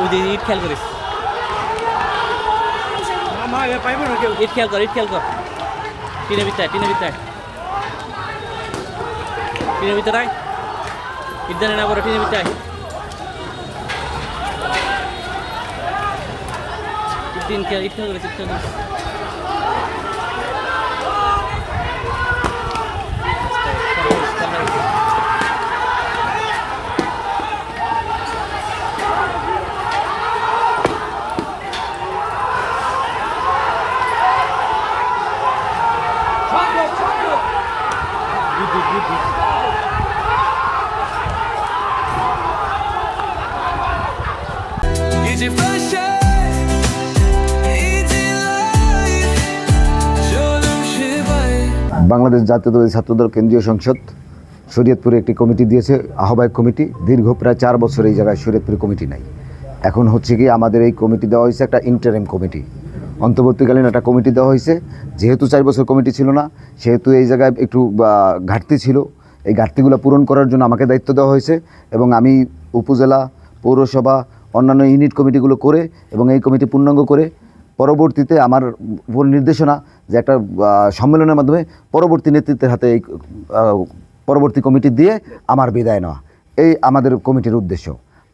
ওই যে ইট খেয়াল করিস, ইট খেয়াল কর, ইট খেয়াল কর। টিনের ভিতরে, টিনের ভিতরে, টিনের ভিতরে ইট জানে না বড়, টিনের ভিতরে ইট খেয়াল, ইট খেয়াল করিস, ইট খেয়াল করিস। বাংলাদেশ জাতীয়তাবাদী ছাত্রদল কেন্দ্রীয় সংসদ শরীয়তপুরে একটি কমিটি দিয়েছে, আহ্বায়ক কমিটি। দীর্ঘ প্রায় 4 বছর এই জায়গায় শরীয়তপুরে কমিটি নাই। এখন হচ্ছে কি আমাদের এই কমিটি দেওয়া হয়েছে একটা ইন্টারিম কমিটি, অন্তর্বর্তীকালীন একটা কমিটি দেওয়া হয়েছে। যেহেতু 4 বছর কমিটি ছিল না, সেহেতু এই জায়গায় একটু ঘাটতি ছিল। এই ঘাটতিগুলো পূরণ করার জন্য আমাকে দায়িত্ব দেওয়া হয়েছে এবং আমি উপজেলা, পৌরসভা, অন্যান্য ইউনিট কমিটিগুলো করে এবং এই কমিটি পূর্ণাঙ্গ করে পরবর্তীতে আমার উপর নির্দেশনা যে একটা সম্মেলনের মাধ্যমে পরবর্তী নেতৃত্বের হাতে এই পরবর্তী কমিটি দিয়ে আমার বিদায় নেওয়া, এই আমাদের কমিটির উদ্দেশ্য।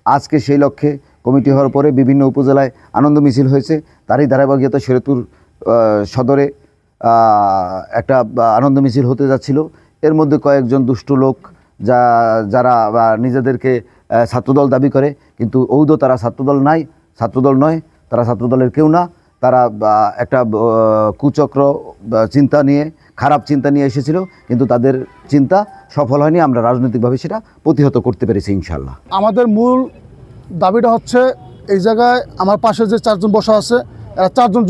আজকে সেই লক্ষ্যে কমিটি হওয়ার পরে বিভিন্ন উপজেলায় আনন্দ মিছিল হয়েছে। তারই ধারাবাহিকতা শরীয়তপুর সদরে একটা আনন্দ মিছিল হতে যাচ্ছিল। এর মধ্যে কয়েকজন দুষ্ট লোক যারা নিজেদেরকে ছাত্রদল দাবি করে, কিন্তু ঔদ্ধ তারা ছাত্রদল নাই, ছাত্রদল নয়, তারা ছাত্রদলের কেউ না। তারা একটা কুচক্র চিন্তা নিয়ে, খারাপ চিন্তা নিয়ে এসেছিল, কিন্তু তাদের চিন্তা সফল হয়নি। আমরা রাজনৈতিকভাবে সেটা প্রতিহত করতে পেরেছি ইনশাল্লাহ। আমাদের মূল দাবিটা হচ্ছে এই জায়গায় আমার পাশে যে 4 জন বসা আছে, এরা 4 জন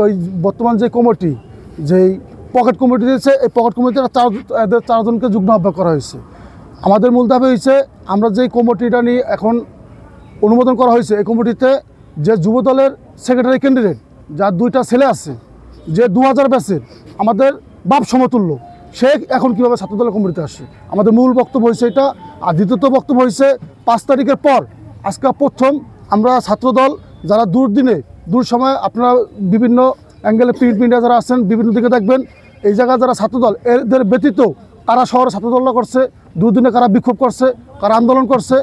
ওই বর্তমান যে কমিটি, যেই পকেট কমিটি দিয়েছে, এই পকেট কমিটির 4 জনকে যুগ্ম আহ্বায়ক করা হয়েছে। আমাদের মূল দাবি হয়েছে আমরা যেই কমিটিটা নিয়ে এখন অনুমোদন করা হয়েছে, এই কমিটিতে যে যুবদলের সেক্রেটারি ক্যান্ডিডেট, যার 2টা ছেলে আছে, যে 2000 ব্যাচের আমাদের বাপ সমতুল্য, সে এখন কীভাবে ছাত্রদলের কমিটিতে আসে। আমাদের মূল বক্তব্য হয়েছে এটা। আর দ্বিতীয়ত বক্তব্য হয়েছে 5 তারিখের পর আজকে প্রথম আমরা ছাত্রদল যারা দূর সময় আপনারা বিভিন্ন অ্যাঙ্গেলে প্রিন্ট মিডিয়া যারা আছেন বিভিন্ন দিকে দেখবেন, এই জায়গায় যারা ছাত্রদল এদের ব্যতীত কারা শহরে ছাত্রদলটা করছে, দুদিনে কারা বিক্ষোভ করছে, কারা আন্দোলন করছে,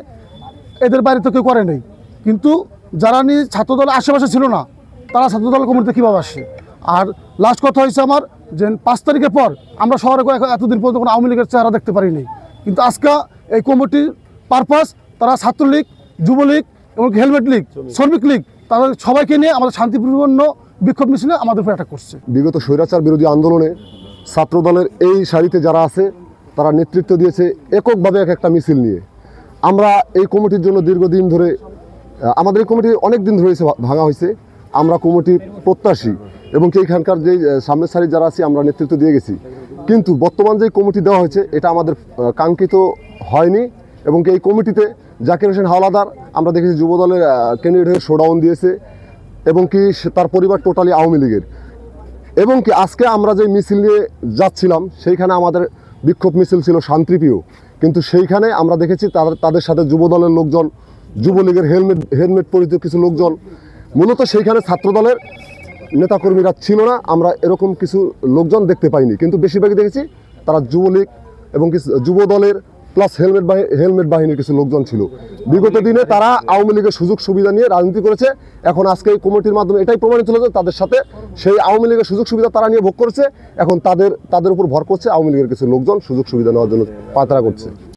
এদের বাইরে তো কেউ করে নেই। কিন্তু যারা নিয়ে ছাত্রদলের আশেপাশে ছিল না, তারা ছাত্রদল কমিটিতে কীভাবে আসে। আর লাস্ট কথা হয়েছে আমার যে 5 তারিখের পর আমরা শহরে এতদিন পর্যন্ত কোনো আওয়ামী লীগের চেহারা দেখতে পারিনি, কিন্তু আজকে এই কমিটির পারপাস তারা ছাত্রলীগ, যুবলীগ এবং হেলমেট লীগ, শ্রমিক লীগ, তাদের সবাইকে নিয়ে আমাদের শান্তিপূর্ণ বিক্ষোভ মিছিলে আমাদের উপর অ্যাটাক করছে। বিগত স্বৈরাচার বিরোধী আন্দোলনে ছাত্রদলের এই সারিতে যারা আছে তারা নেতৃত্ব দিয়েছে এককভাবে একটা মিছিল নিয়ে। আমরা এই কমিটির জন্য দীর্ঘদিন ধরে, আমাদের এই কমিটি অনেক দিন ধরে ভাঙা হয়েছে। আমরা কমিটির প্রত্যাশী এবং এইখানকার যে সামনের সারি যারা আছে আমরা নেতৃত্ব দিয়ে গেছি, কিন্তু বর্তমান যে কমিটি দেওয়া হয়েছে এটা আমাদের কাঙ্ক্ষিত হয়নি। এবং এই কমিটিতে জাকির হোসেন হাওলাদার আমরা দেখেছি যুবদলের ক্যান্ডিডেট হয়ে শোডাউন দিয়েছে এবং কি তার পরিবার টোটালি আওয়ামী লীগের। এবং কি আজকে আমরা যে মিছিল নিয়ে যাচ্ছিলাম সেইখানে আমাদের বিক্ষোভ মিছিল ছিল শান্তিপ্রিয়, কিন্তু সেইখানে আমরা দেখেছি তাদের সাথে যুবদলের লোকজন, যুবলীগের হেলমেট পরিচিত কিছু লোকজন, মূলত সেইখানে ছাত্রদলের নেতাকর্মীরা ছিল না। আমরা এরকম কিছু লোকজন দেখতে পাইনি, কিন্তু বেশিরভাগই দেখেছি তারা যুবলীগ এবং কিছু যুবদলের প্লাস হেলমেট বাহিনীর কিছু লোকজন ছিল। বিগত দিনে তারা আওয়ামী লীগের সুযোগ সুবিধা নিয়ে রাজনীতি করেছে। এখন আজকে এই কমিটির মাধ্যমে এটাই প্রমাণিত হলো যে তাদের সাথে সেই আওয়ামী লীগের সুযোগ সুবিধা তারা নিয়ে ভোগ করেছে। এখন তাদের উপর ভর করছে আওয়ামী লীগের কিছু লোকজন সুযোগ সুবিধা নেওয়ার জন্য পায়তারা করছে।